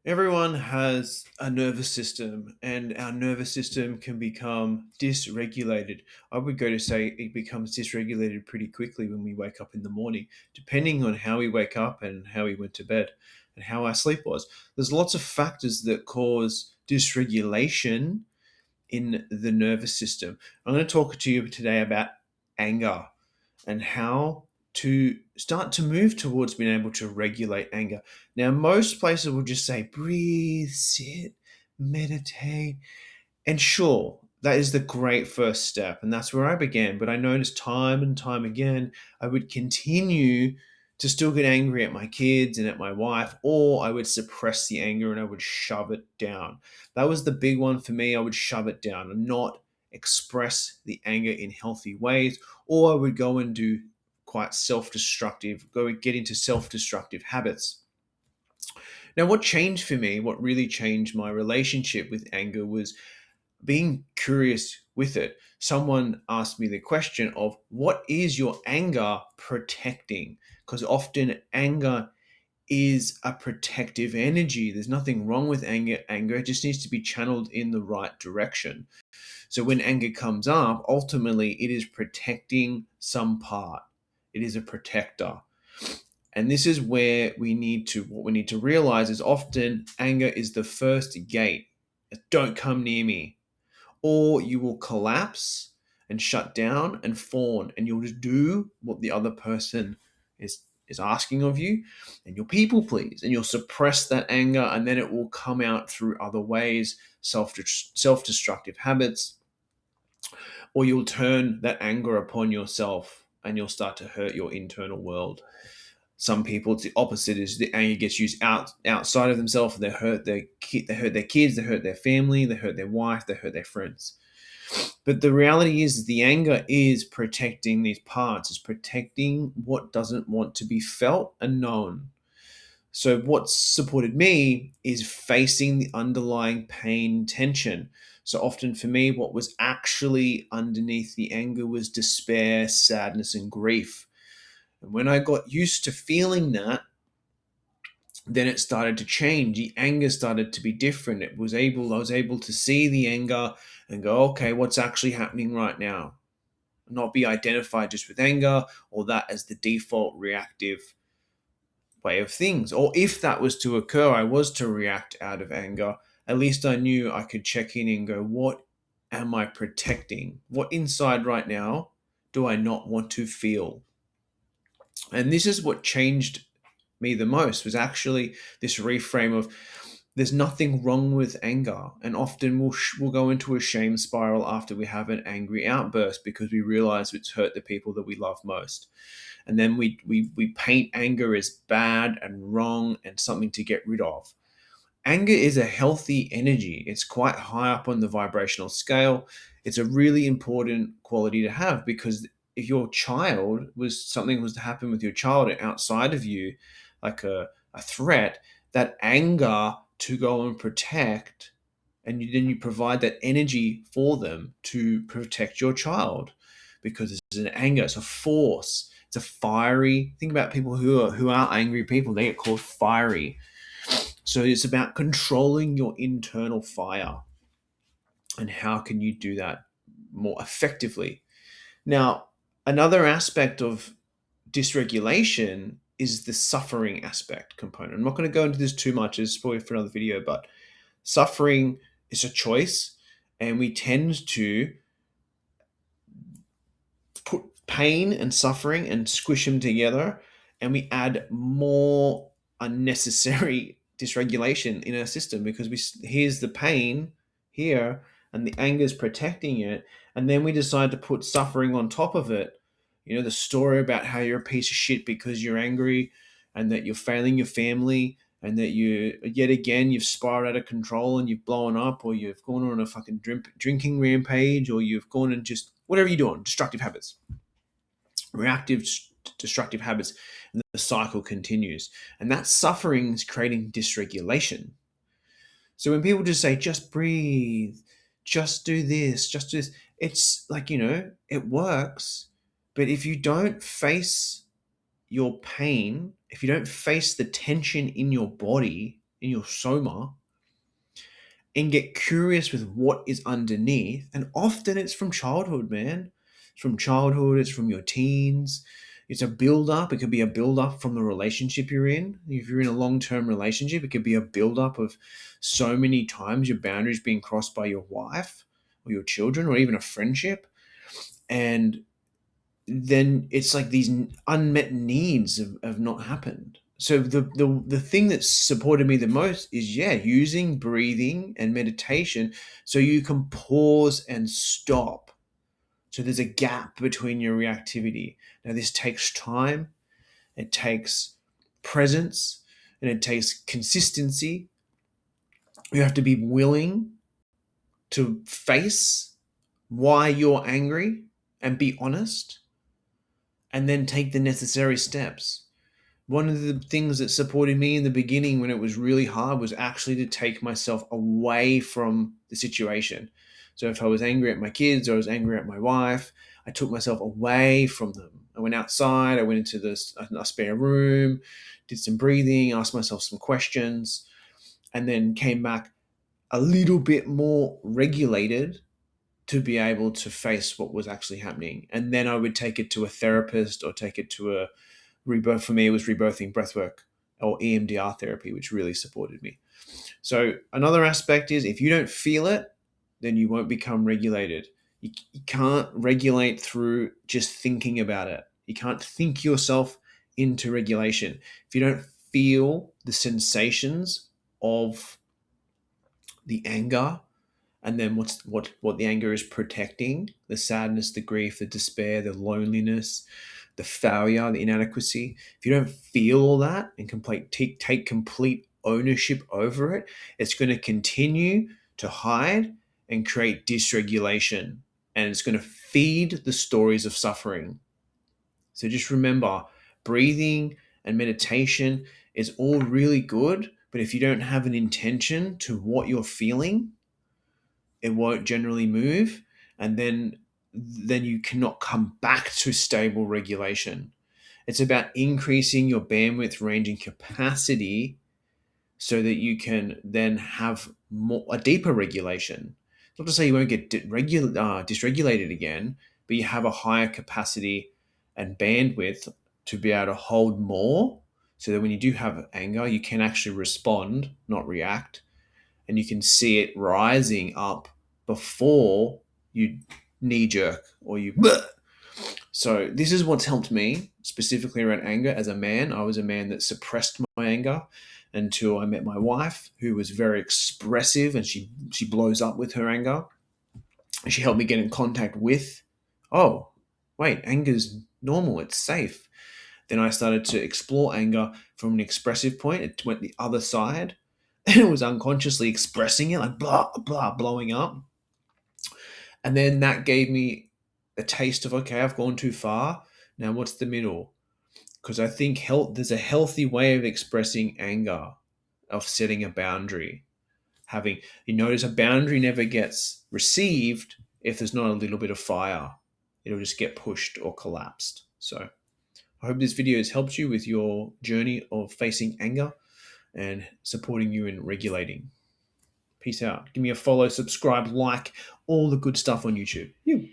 Everyone has a nervous system, and our nervous system can become dysregulated. I would go to say it becomes dysregulated pretty quickly when we wake up in the morning, depending on how we wake up and how we went to bed and how our sleep was. There's lots of factors that cause dysregulation in the nervous system. I'm going to talk to you today about anger and how to start to move towards being able to regulate anger. Now, most places will just say, breathe, sit, meditate. And sure, that is the great first step. And that's where I began. But I noticed time and time again, I would continue to still get angry at my kids and at my wife, or I would suppress the anger and I would shove it down. That was the big one for me. I would shove it down and not express the anger in healthy ways, or I would go and do quite self-destructive, go and get into self-destructive habits. Now, what changed for me, what really changed my relationship with anger was being curious with it. Someone asked me the question of what is your anger protecting? Because often anger is a protective energy. There's nothing wrong with anger. Anger just needs to be channeled in the right direction. So when anger comes up, ultimately it is protecting some part. It is a protector. And this is where what we need to realize is often anger is the first gate. Don't come near me, or you will collapse and shut down and fawn, and you'll just do what the other person is asking of you, and you'll people please, and you'll suppress that anger, and then it will come out through other ways, self-destructive habits, or you'll turn that anger upon yourself and you'll start to hurt your internal world. Some people, it's the opposite: is the anger gets used outside of themselves. They hurt their kids, they hurt their family, they hurt their wife, they hurt their friends. But the reality is, the anger is protecting these parts, is protecting what doesn't want to be felt and known. So, what's supported me is facing the underlying pain tension. So, often for me, what was actually underneath the anger was despair, sadness, and grief. And when I got used to feeling that, then it started to change. The anger started to be different. I was able to see the anger and go, okay, what's actually happening right now? Not be identified just with anger or that as the default reactive way of things. Or if that was to occur, I was to react out of anger, at least I knew I could check in and go, what am I protecting? What inside right now do I not want to feel? And this is what changed me the most, was actually this reframe of there's nothing wrong with anger. And often we'll go into a shame spiral after we have an angry outburst because we realize it's hurt the people that we love most. And then we paint anger as bad and wrong and something to get rid of. Anger is a healthy energy. It's quite high up on the vibrational scale. It's a really important quality to have, because if your child was something was to happen with your child outside of you, like a threat, that anger to go and protect, and then you provide that energy for them to protect your child, because it's an anger, it's a force, it's a fiery. Think about people who are angry people; they get called fiery. So it's about controlling your internal fire, and how can you do that more effectively. Now, another aspect of dysregulation is the suffering aspect component. I'm not going to go into this too much, it's probably for another video, but suffering is a choice, and we tend to put pain and suffering and squish them together, and we add more unnecessary dysregulation in our system, because here's the pain here and the anger is protecting it, and then we decide to put suffering on top of it. The story about how you're a piece of shit because you're angry, and that you're failing your family, and that you yet again you've spiraled out of control and you've blown up, or you've gone on a fucking drinking rampage, or you've gone and just whatever you're doing, destructive habits, reactive destructive habits, and the cycle continues. And that suffering is creating dysregulation. So when people just say, just breathe, just do this, just do this, it's like, it works. But if you don't face your pain, if you don't face the tension in your body, in your soma and get curious with what is underneath. And often it's from childhood, man. It's from childhood, it's from your teens. It's a build up. It could be a build up from the relationship you're in. If you're in a long term relationship, it could be a build up of so many times your boundaries being crossed by your wife or your children or even a friendship. And then it's like these unmet needs have not happened. So the thing that supported me the most is, yeah, using breathing and meditation so you can pause and stop. So there's a gap between your reactivity. Now this takes time, it takes presence, and it takes consistency. You have to be willing to face why you're angry and be honest, and then take the necessary steps. One of the things that supported me in the beginning when it was really hard was actually to take myself away from the situation. So if I was angry at my kids or I was angry at my wife, I took myself away from them. I went outside, I went into a spare room, did some breathing, asked myself some questions, and then came back a little bit more regulated to be able to face what was actually happening. And then I would take it to a therapist or take it to a rebirth. For me, it was rebirthing breathwork or EMDR therapy, which really supported me. So another aspect is if you don't feel it, then you won't become regulated. You can't regulate through just thinking about it. You can't think yourself into regulation. If you don't feel the sensations of the anger, and then what the anger is protecting, the sadness, the grief, the despair, the loneliness, the failure, the inadequacy. If you don't feel all that and take complete ownership over it, it's going to continue to hide and create dysregulation, and it's going to feed the stories of suffering. So just remember, breathing and meditation is all really good, but if you don't have an intention to what you're feeling, it won't generally move, and then you cannot come back to stable regulation. It's about increasing your bandwidth, range, and capacity so that you can then have a deeper regulation. Not to say you won't get dysregulated again, but you have a higher capacity and bandwidth to be able to hold more, so that when you do have anger, you can actually respond, not react, and you can see it rising up before you knee jerk or you. So this is what's helped me specifically around anger. As a man, I was a man that suppressed my anger until I met my wife, who was very expressive, and she blows up with her anger. She helped me get in contact with, oh, wait, anger's normal, it's safe. Then I started to explore anger from an expressive point. It went the other side, and it was unconsciously expressing it, like blah blah, blowing up. And then that gave me a taste of, okay, I've gone too far. Now what's the middle? Because I think there's a healthy way of expressing anger, of setting a boundary. Having, you notice, a boundary never gets received if there's not a little bit of fire. It'll just get pushed or collapsed. So I hope this video has helped you with your journey of facing anger and supporting you in regulating. Peace out. Give me a follow, subscribe, like, all the good stuff on YouTube. You.